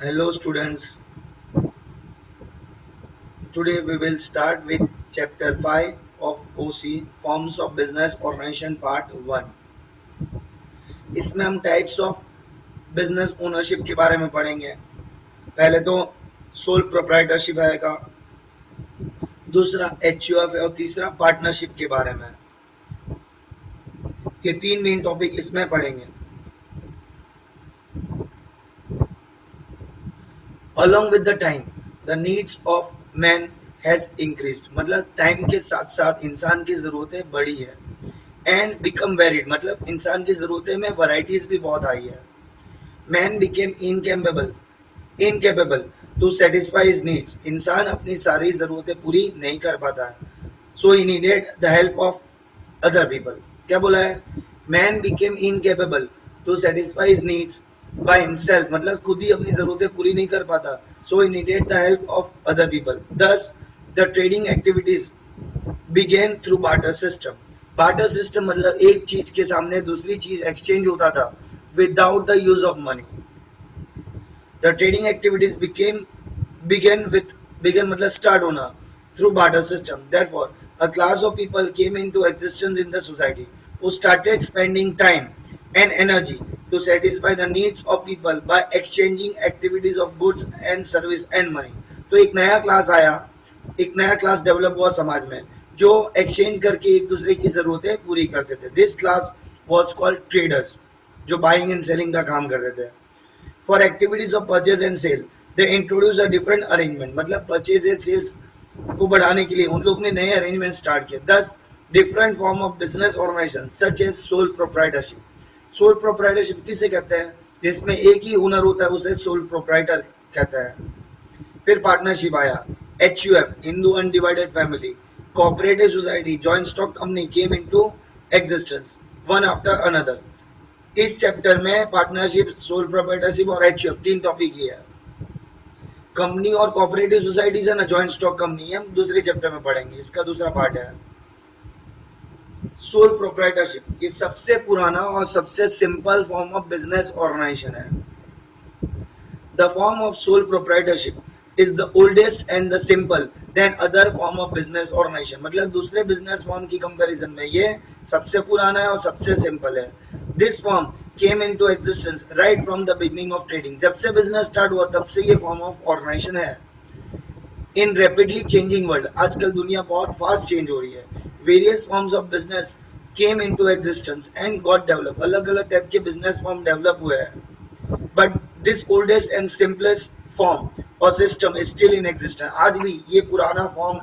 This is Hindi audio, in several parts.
Hello students, today we will start with chapter 5 of OC Forms of Business Organization Part 1। इसमें हम टाइप्स ऑफ बिजनेस ओनरशिप के बारे में पढ़ेंगे। पहले तो सोल प्रोप्राइटरशिप आएगा, दूसरा एचयूएफ है और तीसरा पार्टनरशिप के बारे में। ये तीन मेन टॉपिक इसमें पढ़ेंगे। Along with the time, the needs of man has increased, मतलब टाइम के साथ साथ इंसान की ज़रूरतें बढ़ी है। एंड बिकम वेरिड, मतलब इंसान की ज़रूरतें में वैरायटीज भी बहुत आई है। Man became incapable to satisfy his needs, इंसान अपनी सारी ज़रूरतें पूरी नहीं कर पाता है। So he needed the help of other people. क्या बोला है? Man became incapable to satisfy his needs by himself, मतलब खुद ही अपनी ज़रूरतें पूरी नहीं कर पाता। So he needed the help of other people. Thus the trading activities began through barter system. Barter system मतलब एक चीज के सामने दूसरी चीज एक्सचेंज होता था without the use of money. The trading activities began मतलब स्टार्ट होना through barter system. Therefore a class of people came into existence in the society who started spending time and energy to satisfy the needs of people by exchanging activities of goods and service and money। तो एक नया क्लास आया, एक नया क्लास डेवलप हुआ समाज में जो एक्सचेंज करके एक दूसरे की जरूरतें पूरी करते थे। This class was called traders, जो बाइंग एंड सेलिंग का काम करते थे। For activities of purchase and sale they introduce a different arrangement, मतलब परचेज एंड सेल्स को बढ़ाने के लिए उन लोग ने नए अरेंजमेंट स्टार्ट किए। Thus different form of business organisation such as sole proprietorship. Sole proprietorship किसे कहते हैं? जिसमें एक ही ओनर होता है उसे सोल प्रोप्राइटर कहते हैं। फिर पार्टनरशिप आया, HUF Hindu undivided family, cooperative society, joint stock company केम into existence one after another. इस चैप्टर में पार्टनरशिप, सोल प्रोप्राइटरशिप और एचयूएफ तीन टॉपिक ही है। कंपनी और कोऑपरेटिव सोसाइटीज है ना, जॉइंट स्टॉक कंपनी, हम दूसरे चैप्टर में पढ़ेंगे, इसका दूसरा पार्ट है। सोल प्रोप्राइटरशिप ये सबसे पुराना और सबसे simple form of business organisation है। The form of sole proprietorship is the oldest and the simple than other form of business organization। मतलब दूसरे बिजनेस फॉर्म की कंपैरिजन में ये सबसे पुराना है और सबसे सिंपल है। This form came into existence right from the beginning of trading। जब से बिजनेस स्टार्ट हुआ तब से ये फॉर्म ऑफ ऑर्गेनाइजेशन है। इन रैपिडली चेंजिंग वर्ल्ड, आजकल दुनिया बहुत फास्ट चेंज हो रही है। Various forms of business came into existence and got develop, अलग अलग टाइप के बिजनेस फॉर्म डेवलप हुए हैं। But this oldest and simplest form और system is still in existence, आज भी ये पुराना फॉर्म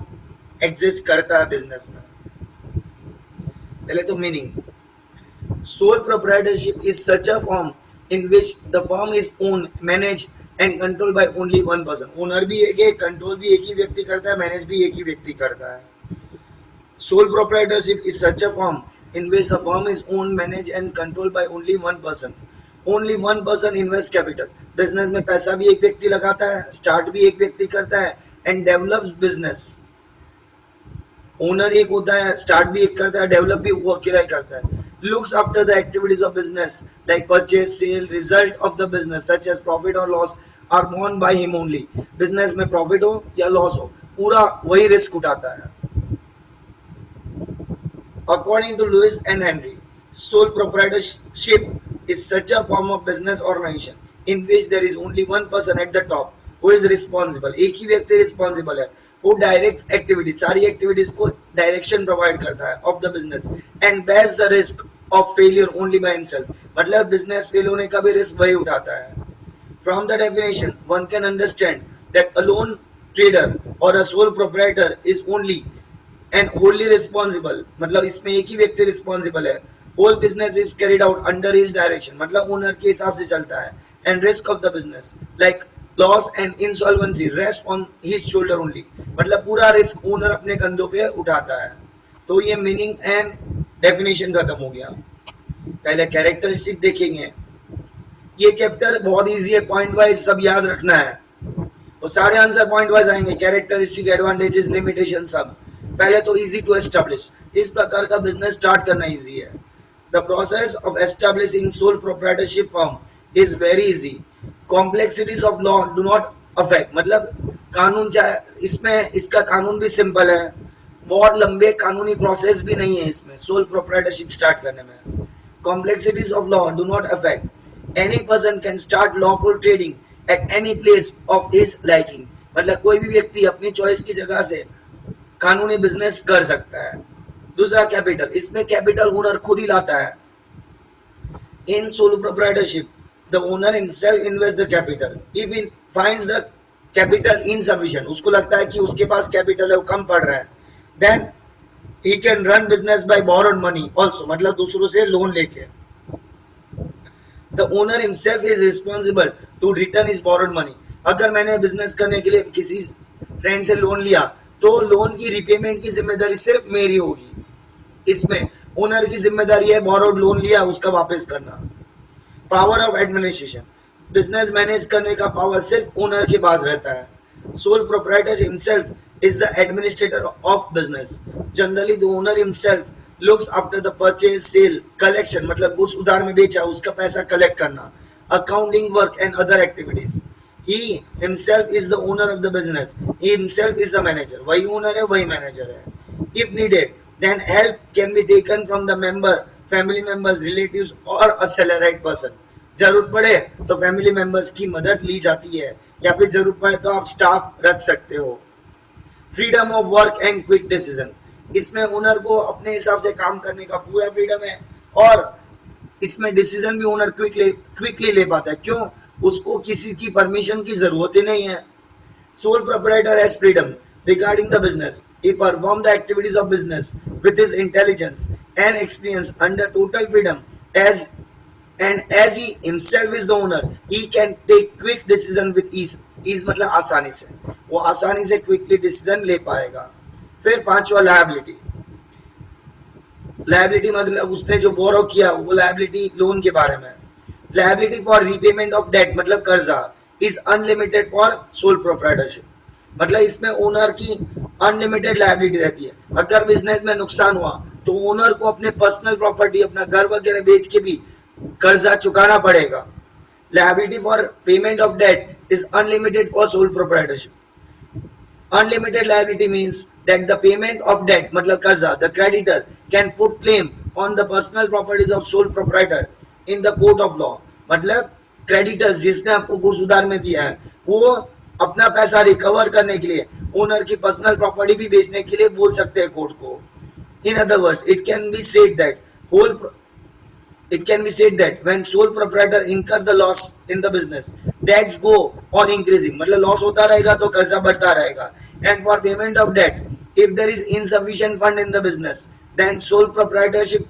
एग्जिस्ट करता है बिजनेस में। पहले तो meaning, sole proprietorship is such a form in which the firm is owned, managed and controlled by only one person। Owner भी एक है, कंट्रोल भी एक ही व्यक्ति करता है, मैनेज भी एक ही व्यक्ति करता है। Sole proprietorship is such a form in which the firm is owned, managed and controlled by only one person। Only one person invests capital। Business में पैसा भी एक व्यक्ति लगाता है, स्टार्ट भी एक व्यक्ति करता है एंड डेवलप्स बिजनेस। ओनर एक होता है, स्टार्ट भी एक करता है, डेवलप भी वो अकेला ही करता है। Looks after the activities of business like purchase, sale, result of the business such as profit और loss are borne by him only. Business में प्रॉफिट हो या लॉस हो, पूरा वही रिस्क उठाता है। According to Lewis and Henry, sole proprietorship is such a form of business organization in which there is only one person at the top who is responsible। एक ही व्यक्ति रिस्पॉन्सिबल है, वो डायरेक्ट एक्टिविटी, सारी एक्टिविटीज को डायरेक्शन प्रोवाइड करता है of the business and bears the risk of failure only by himself, मतलब बिजनेस फेल होने का भी रिस्क वही उठाता है। From the definition one can understand that a lone trader और a sole proprietor is only and wholly responsible, मतलब इसमें एक ही व्यक्ति रिस्पॉन्सिबल है। Whole business is carried out under his direction, मतलब ओनर के हिसाब से चलता है। And risk of the business like loss and insolvency rest on his shoulder only, मतलब पूरा रिस्क ओनर अपने कंधों पे उठाता है। तो ये मीनिंग एंड डेफिनेशन खत्म हो गया। पहले कैरेक्टरिस्टिक देखेंगे। ये चैप्टर बहुत इजी है, पॉइंट वाइज सब याद रखना है और सारे आंसर पॉइंट वाइज आएंगे। कैरेक्टरिस्टिक, एडवांटेजेस, लिमिटेशन सब। पहले तो इजी टू एस्टैब्लिश, इस प्रकार का बिजनेस स्टार्ट करना इजी है। The process of establishing soul proprietorship firm is very easy. Complexities of law do not affect, मतलब कानून चाहे इसमें इसका कानून भी सिंपल है, बहुत लंबे कानूनी प्रोसेस भी नहीं है इसमें सोल प्रोप्राइटरशिप स्टार्ट करने में. Complexities of law do not affect. Any person can start lawful trading at any place of his liking. मतलब कोई भी व्यक्ति अपनी चॉइस की जगह से कानूनी बिजनेस कर सकता है. दूसरा कैपिटल, इसमें कैपिटल ओनर खुद ही लाता है. In sole proprietorship, the owner himself invests the capital. If he finds the capital insufficient, उसको लगता है कि उसके पास कैपिटल है वो कम पड़ रहा है, then he can run business by borrowed money also, मतलब दूसरों से लोन लेके. The owner himself is responsible to return his borrowed money. अगर मैंने बिजनेस करने के लिए किसी फ्रेंड से लोन लिया तो लोन की रिपेमेंट की जिम्मेदारी सिर्फ मेरी होगी. इसमें ओनर की जिम्मेदारी है बोरोड लोन लिया उसका वापस करना. Power of administration, business manage करने का पावर सिर्फ ओनर के पास रहता है. Sole proprietor himself is the administrator of business. Generally the owner himself looks after the purchase sale collection, मतलब गुड्स उधार में बेचा उसका पैसा कलेक्ट करना, accounting work and other activities. He himself is the owner of the business. He himself is the manager. वही ओनर है वही मैनेजर है. If needed, then help can be taken from the member, family members, relatives or a salaried person. जरूरत पड़े तो फैमिली मेंबर्स की मदद ली जाती है या फिर जरूरत पड़े तो आप स्टाफ रख सकते हो. Freedom of work and quick decision, इसमें ओनर को अपने हिसाब से काम करने का पूरा फ्रीडम है और इसमें डिसीजन भी ओनर क्विकली ले पाता है. क्यों? उसको किसी की परमिशन की जरूरत ही नहीं है. Sole proprietor has freedom regarding the business. He performs the activities of business with his intelligence and experience under total freedom. As he himself is the owner, he can take quick decision with ease. Ease मतलब आसानी से, वो आसानी से quickly decision ले पाएगा. फिर पांचवा liability. Liability मतलब उसने जो बोरो किया वो liability लोन के बारे में. Liability for repayment of debt मतलब कर्जा is unlimited for sole proprietorship. मतलब इसमें ओनर की अनलिमिटेड लायबिलिटी रहती है. अगर बिजनेस में नुकसान हुआ तो ओनर को अपने पर्सनल प्रॉपर्टी अपना घर वगैरह बेच के भी कर्जा चुकाना पड़ेगा. Liability for payment of debt is unlimited for sole proprietorship. Unlimited liability means that the payment of debt मतलब कर्जा, the creditor can put claim on the personal properties of sole proprietor in the court of law. मतलब क्रेडिटर्स जिसने आपको गुड्स उधार में दिया है वो अपना पैसा रिकवर करने के लिए ओनर की पर्सनल प्रॉपर्टी भी बेचने के लिए बोल सकते हैं कोर्ट को. In other words it can be said that when sole proprietor incur the loss in the business, debts go on increasing. मतलब लॉस होता रहेगा तो कर्जा बढ़ता रहेगा. And for payment of debt, if there is insufficient fund in the business, then sole proprietorship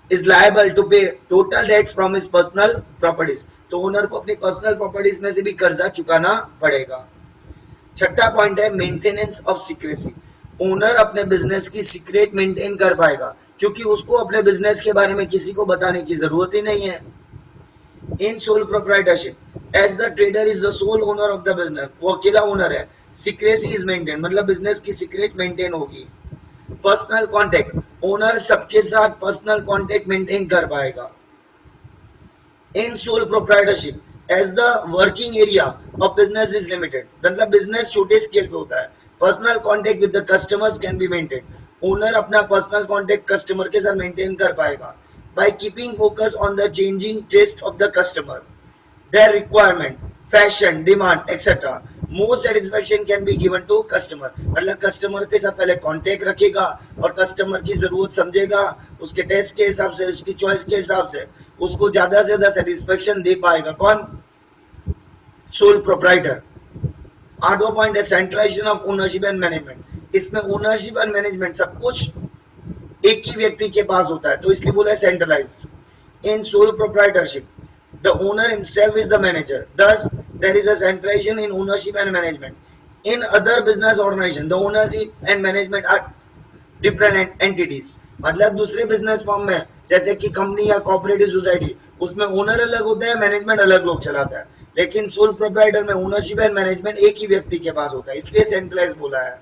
is liable to pay total debts from his personal properties. तो ओनर को अपनी पर्सनल प्रॉपर्टीज में से भी कर्जा चुकाना पड़ेगा. छठा पॉइंट है मेंटेनेंस ऑफ सीक्रेसी. ओनर अपने बिजनेस की सीक्रेट मेंटेन कर पाएगा क्योंकि उसको अपने बिजनेस के बारे में किसी को बताने की जरूरत ही नहीं है. In sole proprietorship as the trader is the sole owner of the business, वो अकेला ओनर है. सीक्रेसी इज मेंटेन मतलब बिजनेस की सीक्रेट मेंटेन होगी. पर्सनल कांटेक्ट, ओनर सबके साथ पर्सनल कांटेक्ट मेंटेन कर पाएगा. In sole proprietorship as the working area of business is limited, मतलब बिजनेस छोटे स्केल पे होता है. Personal contact with the customers can be maintain. Owner अपना पर्सनल कांटेक्ट कस्टमर के साथ मेंटेन कर पाएगा by keeping focus on the changing taste of the customer, their requirement, fashion, demand etcetera. More satisfaction can be given to customer, मतलब कस्टमर के साथ पहले कांटेक्ट रखेगा और कस्टमर की जरूरत समझेगा, उसके टेस्ट के हिसाब से उसकी चॉइस के हिसाब से उसको ज्यादा से ज्यादा सेटिस्फेक्शन दे पाएगा. कौन? Sole proprietor. आठवां पॉइंट है centralisation of ownership and management. इसमें ओनरशिप एंड मैनेजमेंट सब कुछ एक ही व्यक्ति के पास होता है तो इसलिए बोला है centralised. In sole proprietorship the owner himself is the manager, thus there is a centralization in ownership and management. In other business organization the ownership and management are different entities. मतलब दूसरे बिजनेस फॉर्म में जैसे कि कंपनी या कोऑपरेटिव सोसाइटी उसमें ओनर अलग होता है, मैनेजमेंट अलग लोग चलाता है. लेकिन सोल प्रोप्राइटर में ओनरशिप एंड मैनेजमेंट एक ही व्यक्ति के पास होता है इसलिए सेंट्रलाइज बोला है.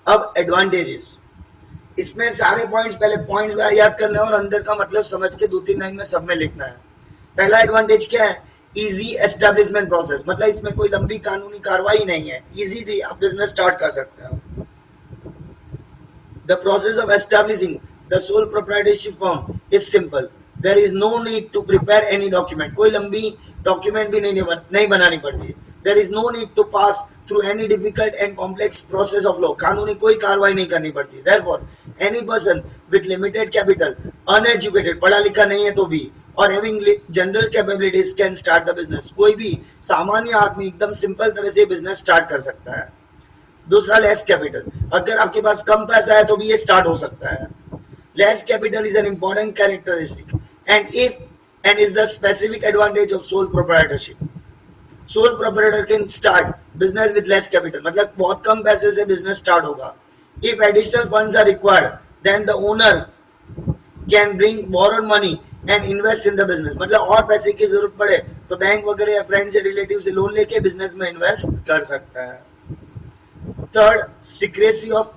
अब एडवांटेजेस, इसमें सारे पॉइंट्स पहले पॉइंट्स याद करना है और अंदर का मतलब समझ के 2-3 लाइन में सब में लिखना है. पहला एडवांटेज क्या है? इजी एस्टेब्लिशमेंट प्रोसेस, मतलब इसमें कोई लंबी कानूनी कार्रवाई नहीं है, इजीली आप बिजनेस स्टार्ट कर सकते हो। The process of establishing the sole proprietorship firm is simple. There is no need to prepare any document. कोई लंबी डॉक्यूमेंट भी नहीं बनानी पड़ती। There is no need to pass through any difficult and complex process of law. कानूनी कोई कार्रवाई नहीं करनी पड़ती। Therefore, any person with limited capital, uneducated, पढ़ा लिखा नहीं है तो भी, और having general capabilities can start the business. कोई भी सामान्य आदमी एकदम सिंपल तरह से बिजनेस स्टार्ट कर सकता है। दूसरा लेस कैपिटल, अगर आपके पास कम पैसा है तो भी ये स्टार्ट हो सकता है। Less capital is an important characteristic and is the specific advantage of sole proprietorship. Sole proprietor can start business with less capital, मतलब बहुत कम पैसे से बिजनेस स्टार्ट होगा। If additional funds are required then the owner can bring borrowed money and invest in the business, मतलब और पैसे की जरूरत पड़े तो बैंक वगैरह या फ्रेंड से रिलेटिव से लोन लेके बिजनेस में इन्वेस्ट कर सकता है। Third, secrecy of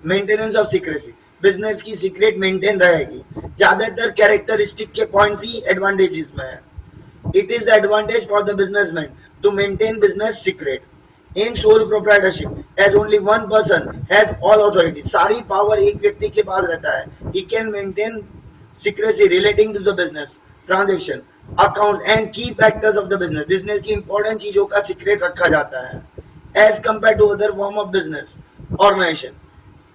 maintenance of secrecy, business की सीक्रेट मेंटेन रहेगी। ज्यादातर कैरेक्टरिस्टिक के पॉइंट्स ही एडवांटेजेस में है। It is the advantage for the businessman to maintain business secret in sole proprietorship as only one person has all authority, सारी पावर एक व्यक्ति के पास रहता है। He can maintain secrecy relating to the business transaction account and key factors of the business, business की इंपॉर्टेंट चीजों का सीक्रेट रखा जाता है as compared to other form of business organization.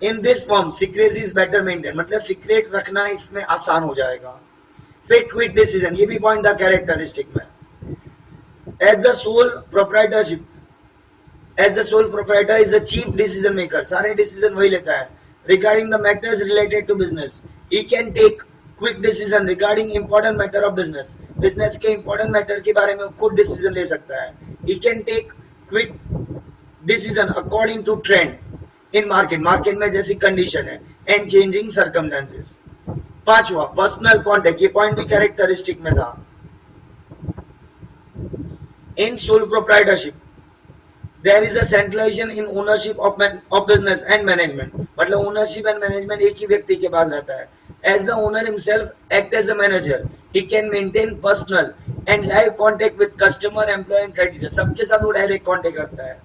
In this form, secrecy is better maintained, मतलब सीक्रेट रखना इसमें आसान हो जाएगा। फिर क्विक डिसीजन, ये भी पॉइंट था कैरेक्टरिस्टिक में। As the sole proprietorship, as the sole proprietor is the chief decision maker, सारे डिसीजन वही लेता है। Regarding the matters related to business, he can take quick decision regarding important matter of business. Business के important matter के बारे में खुद डिसीजन ले सकता है। He can take quick decision according to trend in market, market में जैसी कंडीशन है एंड चेंजिंग सर्कमस्टेंसेस। पांचवा, पर्सनल कॉन्टेक्ट, ये पॉइंट भी कैरेक्टरिस्टिक में था। In sole proprietorship there is a centralization in ownership of business and management, मतलब ओनरशिप एंड मैनेजमेंट एक ही व्यक्ति के पास रहता है। As the owner himself act as a manager, he can maintain personal and live contact with customer, employ and creditor, सबके साथ वो डायरेक्ट कॉन्टेक्ट रखता है।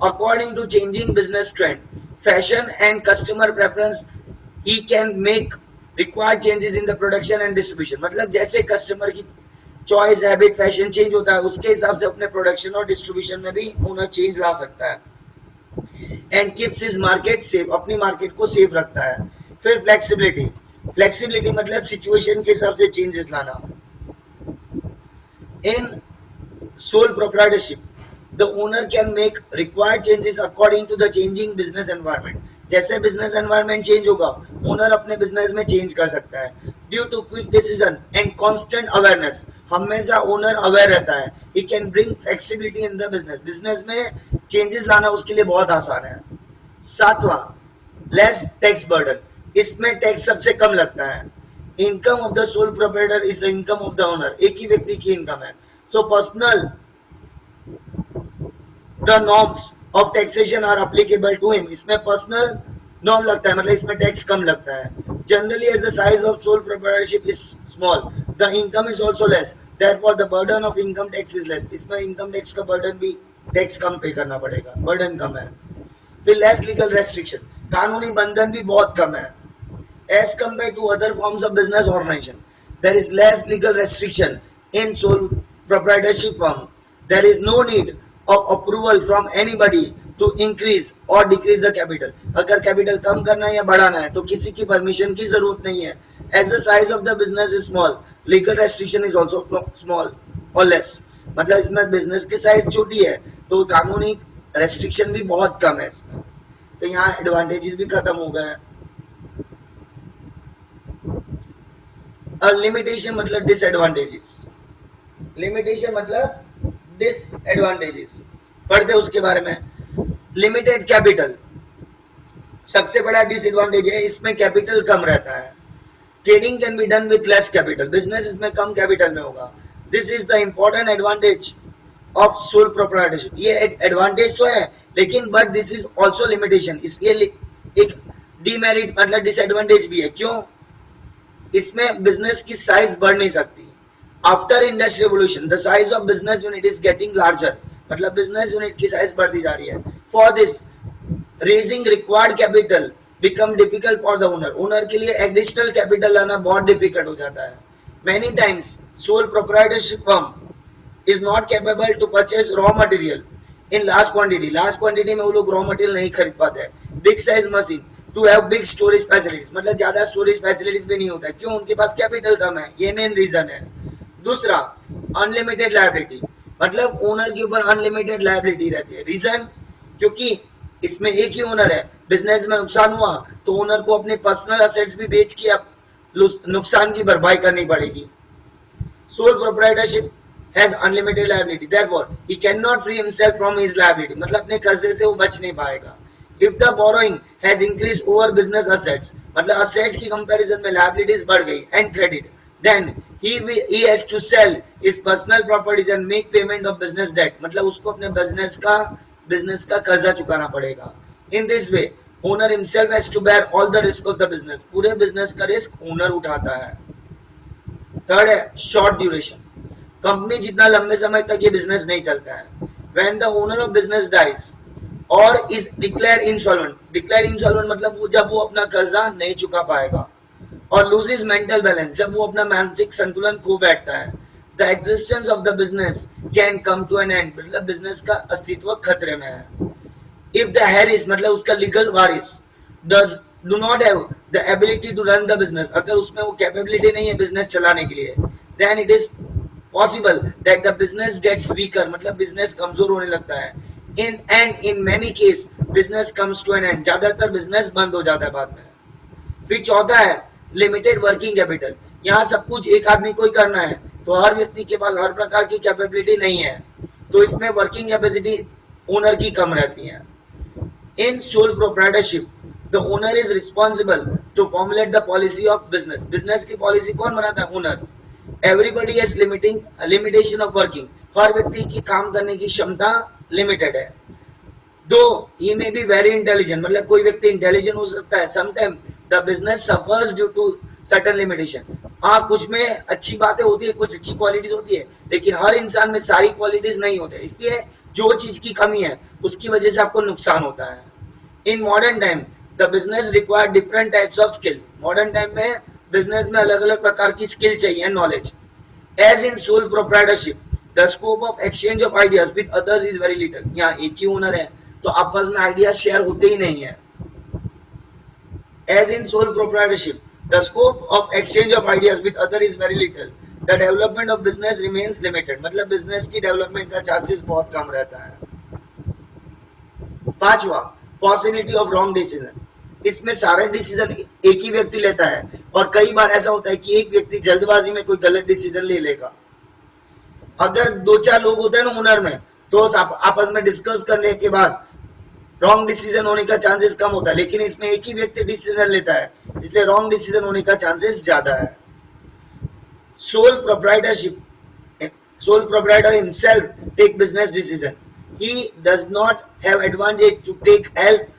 According to changing business trend, fashion and customer preference, he can make required changes in the production and distribution, मतलब जैसे कस्टमर की चॉइस, हैबिट, फैशन चेंज होता है उसके हिसाब से अपने प्रोडक्शन और डिस्ट्रीब्यूशन में भी ओनर चेंज ला सकता है। And keeps his market safe, अपनी मार्केट को सेफ रखता है। फिर फ्लेक्सिबिलिटी, फ्लेक्सिबिलिटी मतलब सिचुएशन के हिसाब से चेंजेस लाना। In sole proprietorship the owner can make required changes according to the changing business environment, जैसे बिजनेस एनवायरनमेंट चेंज होगा ओनर अपने बिजनेस में चेंज कर सकता है। Due to quick decision and constant awareness, हमेशा ओनर अवेयर रहता है। He can bring flexibility in the business, business में चेंजेस लाना उसके लिए बहुत आसान है। सातवां, लेस टैक्स बर्डन, इसमें टैक्स सबसे कम लगता है। Income of the sole proprietor is the income of the owner, एक ही व्यक्ति की इनकम है। So personal the norms of taxation are applicable to him, इसमें पर्सनल नॉर्म लगता है, मतलब इसमें टैक्स कम लगता है। Generally as the size of sole proprietorship is small, the income is also less, therefore the burden of income tax is less, इसमें इनकम टैक्स का बर्डन भी, टैक्स कम पे करना पड़ेगा, बर्डन कम है। फिर लेस लीगल रेस्ट्रिक्शन, कानूनी बंधन भी बहुत कम है। As compare to other forms of business organisation, there is less legal restriction in sole proprietorship firm, there is no need of approval from anybody to increase or decrease the capital, अगर कैपिटल कम करना है या बढ़ाना है तो किसी की परमिशन की जरूरत नहीं है। as the size of the business is small, legal restriction is also small or less, मतलब इसमें बिजनेस की साइज छोटी है तो कानूनी रेस्ट्रिक्शन भी बहुत कम है इसमें, तो यहाँ एडवांटेजेस भी खत्म हो गए। और लिमिटेशन मतलब डिसएडवांटेजेस, लिमिटेशन मतलब डिसएडवांटेजेस, पढ़ते उसके बारे में। लिमिटेड कैपिटल सबसे बड़ा डिसएडवांटेज है, इसमें कैपिटल कम रहता है। Trading can be done with less capital, business इसमें कम कैपिटल में होगा। This is the important advantage of sole proprietorship, ये एडवांटेज तो है लेकिन but this is also limitation, इसलिए एक डीमेरिट मतलब डिसएडवांटेज भी है। क्यों? इसमें बिजनेस की साइज बढ़ नहीं सकती, after industry revolution the size of business unit is getting larger, मतलब बिजनेस यूनिट की साइज बढ़ती जा रही है. For this raising required capital become difficult for the owner, owner के लिए एडिशनल कैपिटल लाना बहुत डिफिकल्ट हो जाता है. Many times soul proprietorship firm is not capable to purchase raw material in large quantity. Large quantity में वो लोग raw material नहीं खरीद पाते हैं. Big size machine to have big storage facilities, मतलब ज्यादा storage facilities भी नहीं होता है. क्यों? उनके पास कैपिटल कम है, ये मेन रीजन है. दूसरा अनलिमिटेड लायबिलिटी, मतलब ओनर के ऊपर अनलिमिटेड लायबिलिटी रहती है. रीजन क्योंकि इसमें एक ही ओनर है, बिजनेस में नुकसान हुआ तो ओनर को अपने पर्सनल असेट्स भी बेच के अब नुकसान की भरपाई करनी पड़ेगी. Sole proprietorship has unlimited liability, therefore he cannot free himself from his liability, मतलब अपने कर्जे से वो बच नहीं पाएगा. If the borrowing has increased over business assets, मतलब assets की comparison में liabilities बढ़ गई and credit, then he has to sell his personal properties and make payment of business debt, मतलब उसको अपने business का कर्जा चुकाना पड़ेगा. In this way owner himself has to bear all the risk of the business, पूरे business का risk owner उठाता है. थर्ड है short duration, कंपनी जितना लंबे समय तक ये बिजनेस नहीं चलता है. When the owner of business dies or is declared insolvent मतलब वो जब वो अपना कर्जा नहीं चुका पाएगा, और loses mental balance जब वो अपना मानसिक संतुलन खो बैठता है. The existence of the business can come to an end, मतलब बिजनेस का अस्तित्व खतरे में है. If the heir मतलब उसका legal Waris do not have the ability to run the business, अगर उसमें वो कैपेबिलिटी नहीं है बिजनेस चलाने के लिए, then it is possible that the business gets weaker, मतलब बिजनेस कमजोर होने लगता है. In many case business comes to an end, ज्यादातर बिजनेस बंद हो जाता है बाद में. फिर चौथा है लिमिटेड वर्किंग कैपिटल, यहाँ सब कुछ एक आदमी को ही करना है तो हर व्यक्ति के पास हर प्रकार की कैपेबिलिटी नहीं है, तो इसमें वर्किंग कैपेसिटी ओनर की कम रहती है. In sole proprietorship the owner is responsible to formulate the policy of business, business की पॉलिसी कौन बनाता है? Owner. Everybody has limitation of working, हर व्यक्ति की काम करने की क्षमता लिमिटेड है. Though he may be very intelligent, मतलब कोई व्यक्ति इंटेलिजेंट हो सकता है. Sometimes the business suffers due to certain limitation, हाँ कुछ में अच्छी बातें होती है, कुछ अच्छी क्वालिटीज होती है, लेकिन हर इंसान में सारी क्वालिटीज नहीं होते, इसलिए जो चीज की कमी है उसकी वजह से आपको नुकसान होता है. In modern time the business require different types of skill, modern time में बिजनेस में अलग अलग प्रकार की स्किल चाहिए, knowledge. As in sole proprietorship the scope of exchange of ideas with others is very little, यहाँ एक ही ओनर है तो आपस में आइडियाज शेयर होते ही नहीं है. As in sole proprietorship the scope of exchange of ideas with other is very little, the development of business remains limited, मतलब बिजनेस की डेवलपमेंट का चांसेस बहुत कम रहता है. पांचवा पॉसिबिलिटी ऑफ रॉन्ग डिसीजन, इसमें सारे डिसीजन एक ही व्यक्ति लेता है और कई बार ऐसा होता है कि एक व्यक्ति जल्दबाजी में कोई गलत डिसीजन ले लेगा. अगर दो चार लोग होते हैं ना ओनर में तो आपस में डिस्कस करने के बाद रॉन्ग डिसीजन होने का चांसेस कम होता है, लेकिन इसमें एक ही व्यक्ति डिसीजन लेता है इसलिए रॉन्ग डिसीजन होने का चांसेस ज्यादा है. Sole proprietor himself take business decision, he does not have advantage to take help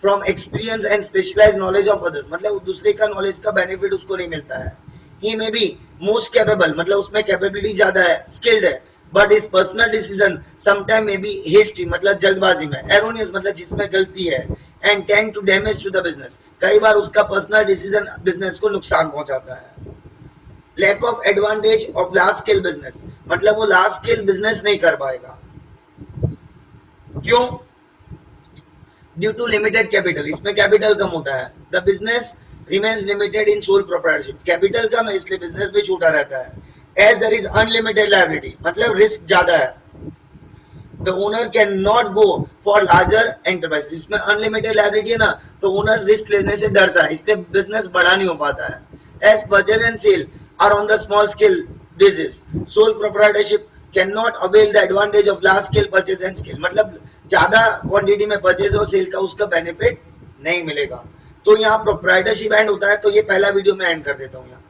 from experience and specialised knowledge of others, मतलब दूसरे का नॉलेज का बेनिफिट उसको नहीं मिलता है. He may be most capable, मतलब उसमें कैपेबिलिटी ज्यादा है, स्किल्ड है, but is personal decision sometime may be hasty, मतलब जल्दबाजी में, एरोनियस मतलब जिसमें गलती है, and tend to damage to the business, कई बार उसका पर्सनल डिसीजन बिजनेस को नुकसान पहुंचाता है. Lack of advantage of large scale business, मतलब वो लार्ज स्केल बिजनेस नहीं कर पाएगा. क्यों? ड्यू टू लिमिटेड कैपिटल, इसमें कैपिटल कम होता है. The business remains limited in sole proprietorship, capital कम है इसलिए बिजनेस भी छूटा रहता है. As there is unlimited liability, मतलब रिस्क ज्यादा है. The owner can not go for larger enterprise, इसमें अनलिमिटेड लायबिलिटी है ना तो ओनर रिस्क लेने से डरता है, इसलिए बिजनेस बड़ा नहीं हो पाता है. As purchase and sale are on the small scale basis, sole proprietorship can not avail the advantage of large scale purchase and scale, मतलब ज्यादा क्वांटिटी में परचेज और सेल का उसका बेनिफिट नहीं मिलेगा. तो यहाँ प्रोप्राइटरशिप एंड होता है, तो ये पहला वीडियो में एंड कर देता हूँ यहाँ.